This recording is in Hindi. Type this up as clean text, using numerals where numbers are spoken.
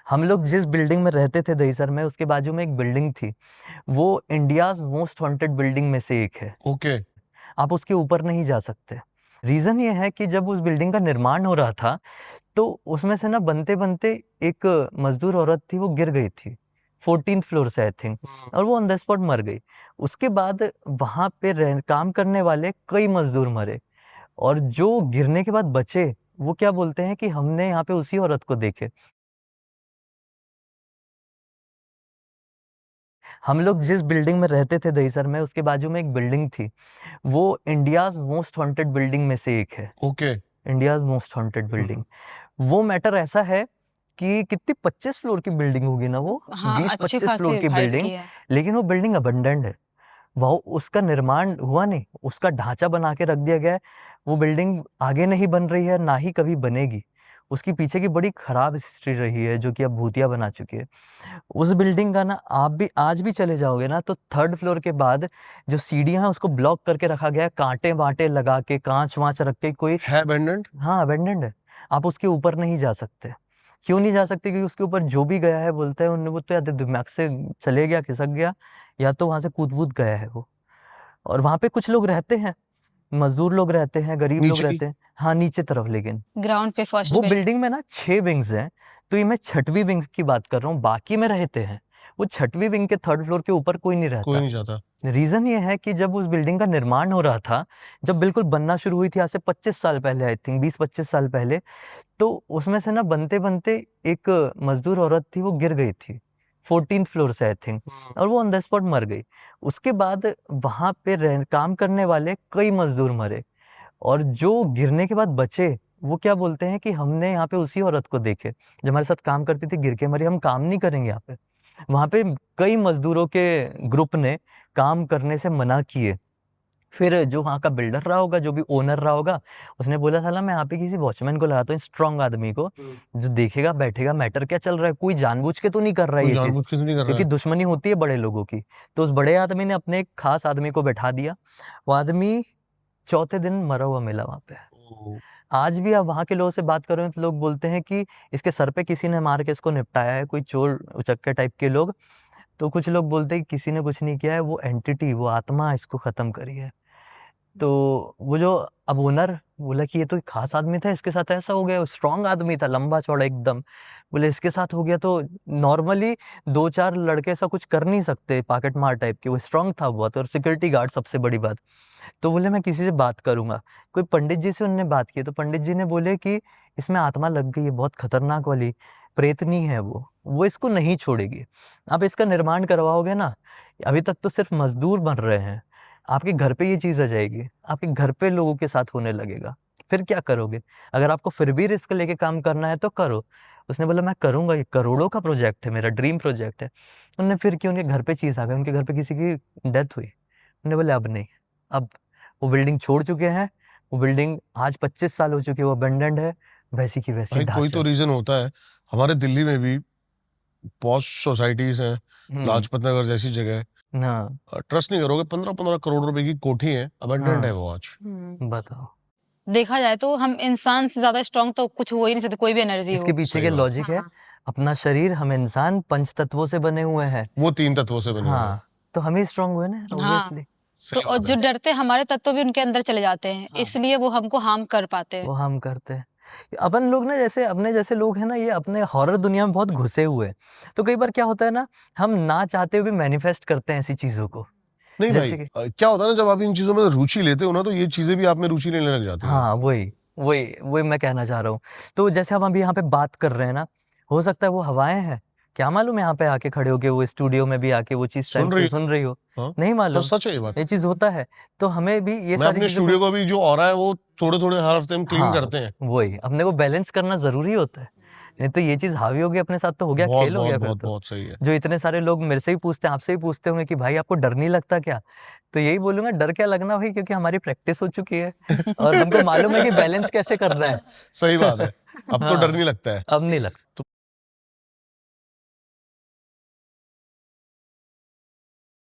हम लोग जिस बिल्डिंग में रहते थे दहीसर में, उसके बाजू में एक बिल्डिंग थी। वो इंडियाज मोस्ट हॉन्टेड बिल्डिंग में से एक है। ओके। आप उसके ऊपर नहीं जा सकते। रीजन ये है कि जब उस बिल्डिंग का निर्माण हो रहा था, तो उसमें से ना बनते बनते एक मजदूर औरत थी, वो गिर गई थी 14th फ्लोर से आई थिंक, और वो ऑन द स्पॉट मर गई। उसके बाद वहां पे काम करने वाले कई मजदूर मरे, और जो गिरने के बाद बचे, वो क्या बोलते हैं कि हमने यहाँ पे उसी औरत को देखे। हम लोग जिस बिल्डिंग में रहते थे दहीसर में, उसके बाजू में एक बिल्डिंग थी। वो इंडियाज मोस्ट हॉन्टेड बिल्डिंग में से एक है। Okay. India's most haunted building. वो मैटर ऐसा है कि कितनी 25 फ्लोर की बिल्डिंग होगी ना वो, हाँ, अच्छी 20-25 फ्लोर खासी की हाइट बिल्डिंग। की है। लेकिन वो बिल्डिंग अबंडेंड है। वो उसका निर्माण हुआ नहीं, उसका ढांचा बना के रख दिया गया है। वो बिल्डिंग आगे नहीं बन रही है, ना ही कभी बनेगी। उसकी पीछे की बड़ी खराब हिस्ट्री रही है, जो कि अब भूतिया बना चुकी है। उस बिल्डिंग का ना, आप भी आज भी चले जाओगे ना, तो 3rd फ्लोर के बाद जो सीढ़ियां हैं उसको ब्लॉक करके रखा गया है, कांटे वांटे लगा के, कांच वांच रख के। कोई है अबेंडेंट? हाँ, अबेंडेंड है। आप उसके ऊपर नहीं जा सकते। क्यों नहीं जा सकते? क्योंकि उसके ऊपर जो भी गया है, बोलते हैं उन्हें, वो तो या तो दिमाग से चले गया, खिसक गया, या तो वहां से कूद वूद गया है वो। और वहां पे कुछ लोग रहते हैं, मजदूर लोग रहते हैं, गरीब लोग नीचे की? रहते हैं। हाँ, नीचे तरफ। लेकिन ग्राउंड पे फर्स्ट वो पे। बिल्डिंग में ना 6 विंग्स हैं, तो ये मैं 6वीं विंग्स की बात कर रहा हूँ, बाकी में रहते हैं। वो 6वीं विंग के 3rd फ्लोर के ऊपर कोई नहीं कोई रहता। नहीं जाता। रीजन ये है कि जब उस बिल्डिंग का निर्माण हो रहा था, जब बिल्कुल बनना शुरू हुई थी, आज से 25 साल पहले, आई थिंक 20-25 साल पहले, तो उसमें से ना बनते बनते एक मजदूर औरत थी, वो गिर गई थी 14th फ्लोर से आई थिंक, और वो ऑन द स्पॉट मर गई। उसके बाद वहां पे काम करने वाले कई मजदूर मरे, और जो गिरने के बाद बचे, वो क्या बोलते हैं कि हमने यहाँ पे उसी औरत को देखे जो हमारे साथ काम करती थी, गिर के मरी, हम काम नहीं करेंगे यहाँ पे। वहां पे कई मजदूरों के ग्रुप ने काम करने से मना किए। फिर जो वहाँ का बिल्डर रहा होगा, जो भी ओनर रहा होगा, उसने बोला, साला मैं यहाँ पे किसी वॉचमैन को लगाता हूँ, स्ट्रांग आदमी को, जो देखेगा बैठेगा, मैटर क्या चल रहा है, कोई जानबूझ के तो नहीं कर रहा है कोई ये चीज, जानबूझ के तो नहीं कर रहा क्योंकि है। दुश्मनी होती है बड़े लोगों की। तो उस बड़े आदमी ने अपने एक खास आदमी को बैठा दिया। वो आदमी चौथे दिन मरा हुआ मिला वहां पे। ओ, आज भी आप वहाँ के लोगों से बात करें तो लोग बोलते हैं कि इसके सर पे किसी ने मार के इसको निपटाया है, कोई चोर उचक्के टाइप के लोग। तो कुछ लोग बोलते हैं कि किसी ने कुछ नहीं किया है, वो एंटिटी, वो आत्मा इसको खत्म करी है। तो वो जो अब ओनर बोला कि ये तो एक खास आदमी था, इसके साथ ऐसा हो गया, स्ट्रांग आदमी था, लंबा चौड़ा एकदम। बोले इसके साथ हो गया, तो नॉर्मली 2-4 लड़के ऐसा कुछ कर नहीं सकते, पॉकेट मार टाइप के। वो स्ट्रांग था बहुत, और सिक्योरिटी गार्ड सबसे बड़ी बात। तो बोले मैं किसी से बात करूंगा। कोई पंडित जी से उन्होंने बात की, तो पंडित जी ने बोले कि इसमें आत्मा लग गई है, बहुत खतरनाक वाली प्रेतनी है वो इसको नहीं छोड़ेगी। आप इसका निर्माण करवाओगे ना, अभी तक तो सिर्फ मजदूर बन रहे हैं, आपके घर पे ये चीज आ जाएगी, आपके घर पे लोगों के साथ होने लगेगा। फिर क्या करोगे? अगर आपको फिर भी रिस्क लेके काम करना है तो करो। उसने बोला मैं करूंगा, ये करोड़ों का प्रोजेक्ट है, मेरा ड्रीम प्रोजेक्ट है। उन्होंने फिर क्यों, उनके घर पे चीज आ गई, उनके घर पे किसी की डेथ हुई। उन्होंने बोले अब नहीं, अब वो बिल्डिंग छोड़ चुके हैं। वो बिल्डिंग आज 25 साल हो चुके हैं, वो अबेंडेंड है, वैसी की वैसी भाई कोई तो ढांचा। रीजन होता है। हमारे दिल्ली में भी पॉश सोसाइटीज हैं, लाजपत नगर जैसी जगह। हाँ, ट्रस्ट नहीं करोगे, 15-15 करोड़ रुपए की कोठी है, अबेंडेंट है वो आज। बताओ। देखा जाए तो हम इंसान से ज्यादा स्ट्रांग तो कुछ हो ही नहीं सकते, कोई भी एनर्जी इसके हो। पीछे सही के बात। लॉजिक है, अपना शरीर, हम इंसान 5 तत्वों से बने हुए हैं। वो 3 तत्वों से बने हुए हैं। हाँ, तो हम ही स्ट्रांग हुए ना, हाँ, ऑब्वियसली। तो सही और बात जो है। डरते हमारे तत्व भी उनके अंदर चले जाते हैं, इसलिए वो हमको हार्म कर पाते हैं। वो हम करते हैं। अपन लोग ना, जैसे अपने जैसे लोग हैं ना, ये अपने हॉरर दुनिया में बहुत घुसे हुए हैं। तो कई बार क्या होता है ना, हम ना चाहते हुए भी मैनिफेस्ट करते हैं ऐसी चीजों को। नहीं भाई, जैसे कि क्या होता है ना, जब आप इन चीजों में रुचि लेते हो ना, तो ये चीजें भी आप में रुचि लेने लग जाती हैं। हाँ, वही वही वही मैं कहना चाह रहा हूँ। तो जैसे हम अभी यहाँ पे बात कर रहे हैं ना, हो सकता है वो हवाएं हैं, क्या मालूम यहाँ पे आके खड़े होके वो स्टूडियो में भी आके वो चीज सुन रही सुन रही हो। हाँ, नहीं पर मालूम, सच है ये बात। ये चीज होता है। तो हमें भी ये मैं सारी अपने चीजों स्टूडियो को, को भी जो हो रहा है वो थोड़े थोड़े हर हफ्ते हम क्लीन हाँ, करते हैं। वही अपने को बैलेंस करना जरूरी होता है। नहीं तो ये चीज हावी हो गई अपने साथ, तो हो गया, बहुत खेल हो बहुत गया फिर बहुत तो। बहुत सही है। जो इतने सारे लोग मेरे से ही पूछते हैं, आपसे ही पूछते होंगे कि भाई आपको डर नहीं लगता क्या? तो यही बोलूंगा, डर क्या लगना भाई, क्योंकि हमारी प्रैक्टिस हो चुकी है और हमको मालूम है कि बैलेंस कैसे करना है। सही बात है। अब तो डर हाँ, नहीं लगता है। अब नहीं लगता।